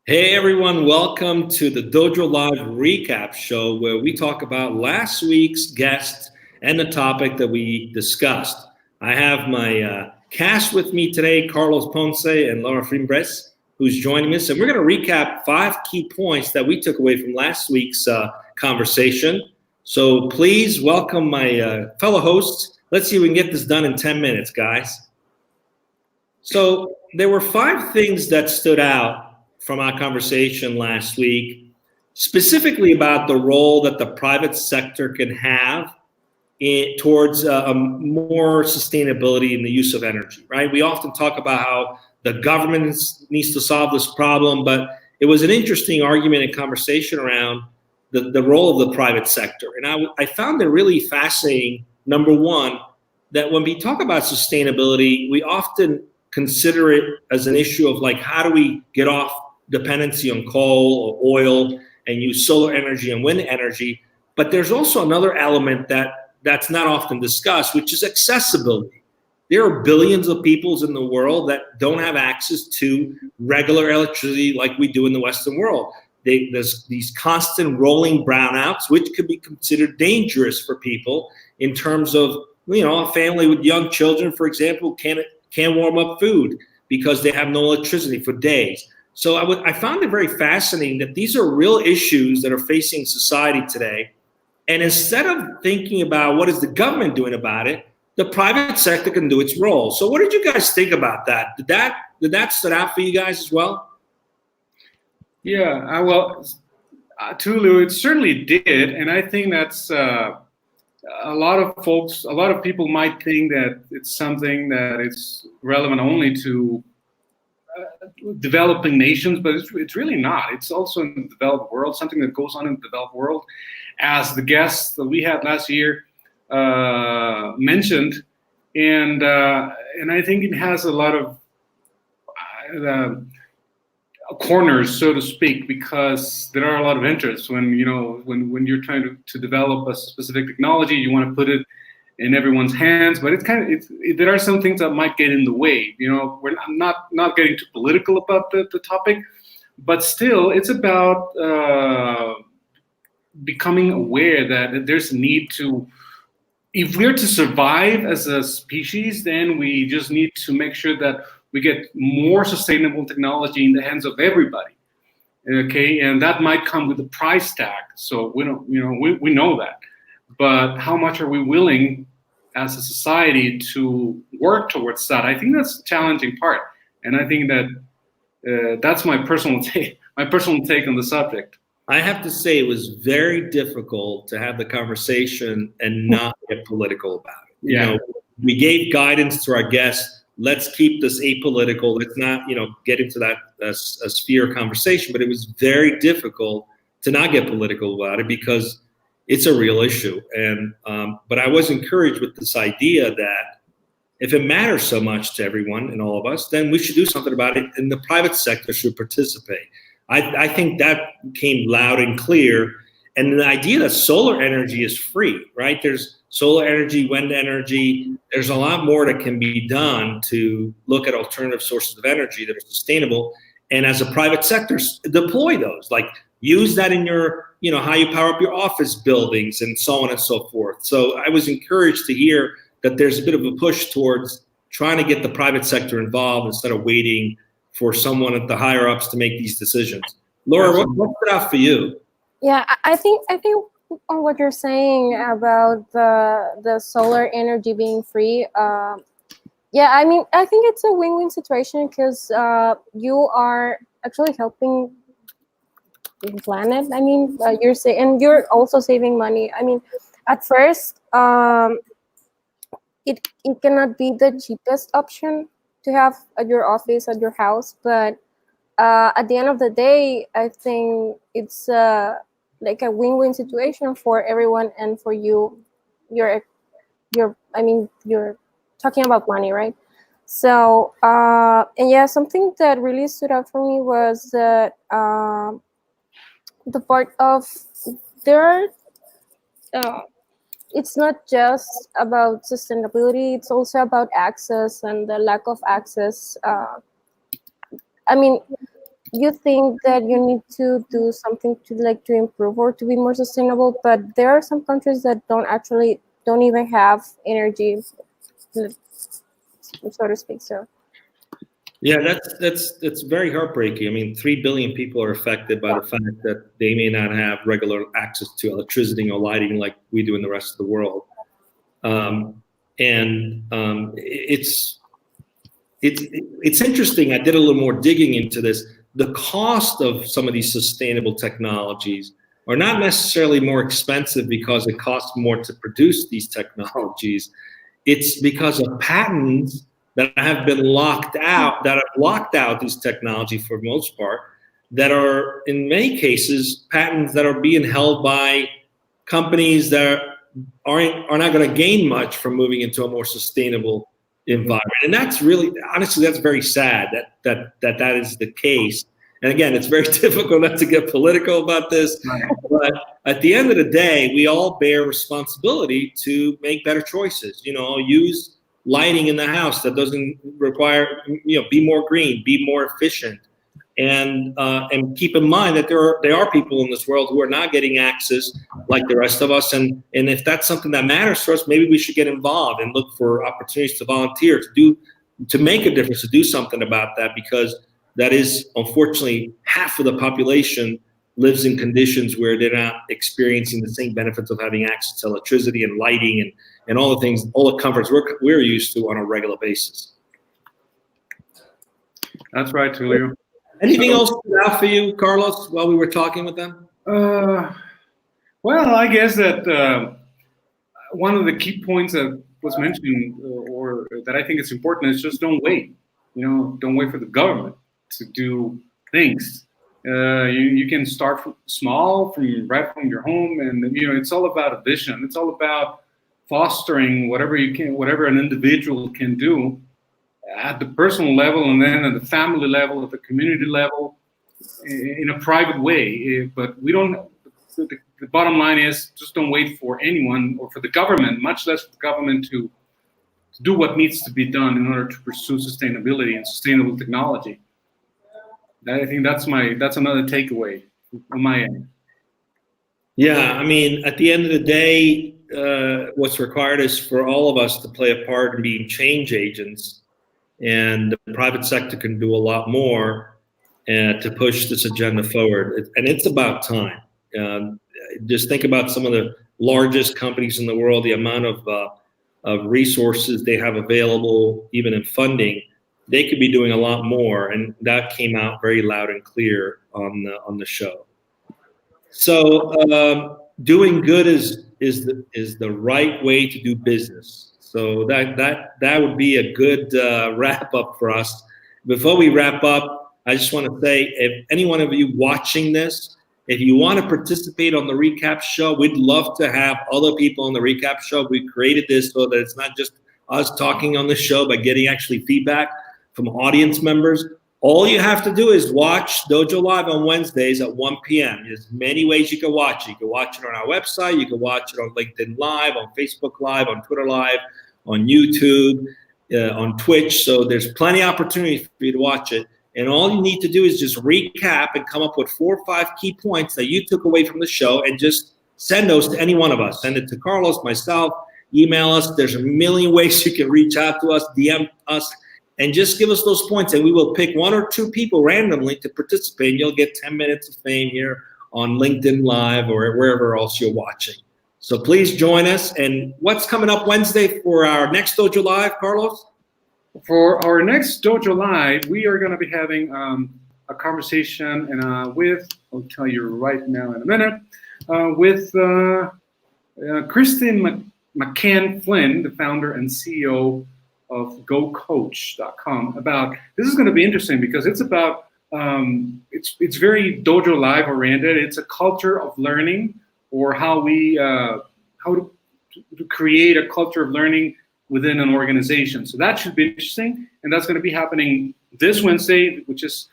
Hey everyone, welcome to the Dojo Live recap show where we talk about last week's guest and the topic that we discussed. I have my cast with me today, Carlos Ponce and Laura Frimbres, who's joining us, and we're going to recap 5 key points that we took away from last week's conversation. So please welcome my fellow hosts. Let's see if we can get this done in 10 minutes, guys. So there were 5 things that stood out from our conversation last week, specifically about the role that the private sector can have towards more sustainability in the use of energy, right? We often talk about how the government needs to solve this problem, but it was an interesting argument and conversation around the role of the private sector. And I found it really fascinating, number one, that when we talk about sustainability, we often consider it as an issue of like, how do we get off dependency on coal or oil and use solar energy and wind energy? But there's also another element that's not often discussed, which is accessibility. There are billions of people in the world that don't have access to regular electricity like we do in the Western world. There's these constant rolling brownouts, which could be considered dangerous for people in terms of, a family with young children, for example, can't warm up food because they have no electricity for days. So I found it very fascinating that these are real issues that are facing society today. And instead of thinking about what is the government doing about it, the private sector can do its role. So what did you guys think about that? Did that stand out for you guys as well? Yeah, Tulu, it certainly did. And I think that's a lot of people might think that it's something that is relevant only to developing nations, but it's really not. It's also in the developed world, something that goes on in the developed world. As the guests that we had last year mentioned, and I think it has a lot of corners, so to speak, because there are a lot of interests. When you're trying to develop a specific technology, you want to put it in everyone's hands, but there are some things that might get in the way. We're not getting too political about the topic, but still, it's about becoming aware that there's a need to. If we're to survive as a species, then we just need to make sure that we get more sustainable technology in the hands of everybody. Okay, and that might come with a price tag. So we know that. But how much are we willing as a society to work towards that? I think that's the challenging part. And I think that that's my personal take on the subject. I have to say it was very difficult to have the conversation and not get political about it. Yeah. We gave guidance to our guests. Let's keep this apolitical. Let's not, get into that sphere conversation. But it was very difficult to not get political about it because it's a real issue. And but I was encouraged with this idea that if it matters so much to everyone and all of us, then we should do something about it, and the private sector should participate. I think that came loud and clear. And the idea that solar energy is free, right? There's solar energy, wind energy. There's a lot more that can be done to look at alternative sources of energy that are sustainable. And as a private sector, deploy those. Like use that in your, how you power up your office buildings and so on and so forth. So I was encouraged to hear that there's a bit of a push towards trying to get the private sector involved instead of waiting for someone at the higher ups to make these decisions. Laura, what stood out for you? Yeah, I think on what you're saying about the solar energy being free. Yeah, I mean, I think it's a win-win situation because you are actually helping the planet. I mean, and you're also saving money. I mean, at first, it cannot be the cheapest option to have at your office, at your house, but at the end of the day, I think it's like a win-win situation for everyone and for you. You're talking about money, right? So and yeah, something that really stood out for me was that the part of there are it's not just about sustainability, it's also about access and the lack of access. I mean, you think that you need to do something to improve or to be more sustainable, but there are some countries that don't even have energy, so to speak. So Yeah, that's very heartbreaking. I mean, 3 billion people are affected by the fact that they may not have regular access to electricity or lighting like we do in the rest of the world. It's interesting. I did a little more digging into this. The cost of some of these sustainable technologies are not necessarily more expensive because it costs more to produce these technologies. It's because of patents that have been locked out, that have locked out these technology for the most part, that are in many cases patents that are being held by companies that are not going to gain much from moving into a more sustainable environment. And that's really, honestly, that's very sad that is the case. And again, it's very difficult not to get political about this, but at the end of the day, we all bear responsibility to make better choices. Use lighting in the house that doesn't require, be more green, be more efficient, and keep in mind that there are people in this world who are not getting access like the rest of us. And if that's something that matters to us, maybe we should get involved and look for opportunities to volunteer, to make a difference, to do something about that, because that is, unfortunately, half of the population lives in conditions where they're not experiencing the same benefits of having access to electricity and lighting and all the things, all the comforts we're used to on a regular basis. That's right, Tulio. Anything else stood out for you, Carlos, while we were talking with them? Well, I guess that one of the key points that was mentioned, or that I think is important, is just don't wait. Don't wait for the government to do things. You can start small, right from your home, and it's all about a vision. It's all about fostering whatever an individual can do at the personal level, and then at the family level, at the community level, in a private way. But we don't. The bottom line is just don't wait for anyone or for the government, much less for the government to do what needs to be done in order to pursue sustainability and sustainable technology. I think that's another takeaway on my end. Yeah, I mean, at the end of the day, what's required is for all of us to play a part in being change agents, and the private sector can do a lot more to push this agenda forward. And it's about time. Just think about some of the largest companies in the world, the amount of resources they have available, even in funding. They could be doing a lot more, and that came out very loud and clear on the show. So doing good is the right way to do business. So that would be a good wrap up for us. Before we wrap up, I just want to say, if any one of you watching this, if you want to participate on the recap show, we'd love to have other people on the recap show. We created this so that it's not just us talking on the show, but getting actually feedback from audience members. All you have to do is watch Dojo Live on Wednesdays at 1 p.m. There's many ways you can watch it. You can watch it on our website. You can watch it on LinkedIn Live, on Facebook Live, on Twitter Live, on YouTube, on Twitch. So there's plenty of opportunities for you to watch it. And all you need to do is just recap and come up with 4 or 5 key points that you took away from the show, and just send those to any one of us. Send it to Carlos, myself, email us. There's a million ways you can reach out to us, DM us, and just give us those points, and we will pick 1 or 2 people randomly to participate. And you'll get 10 minutes of fame here on LinkedIn Live or wherever else you're watching. So please join us. And what's coming up Wednesday for our next Dojo Live, Carlos? For our next Dojo Live, we are going to be having a conversation with, I'll tell you right now in a minute, with Kristen McCann Flynn, the founder and CEO of GoCoach.com. This is going to be interesting because it's about, it's very Dojo Live oriented. It's a culture of learning, or how to create a culture of learning within an organization. So that should be interesting. And that's going to be happening this Wednesday, which is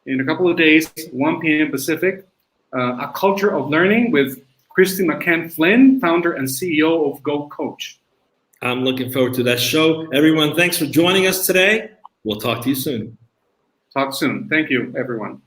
in a couple of days, 1 p.m. Pacific. A culture of learning with Kristen McCann Flynn, founder and CEO of GoCoach. I'm looking forward to that show. Everyone, thanks for joining us today. We'll talk to you soon. Talk soon. Thank you, everyone.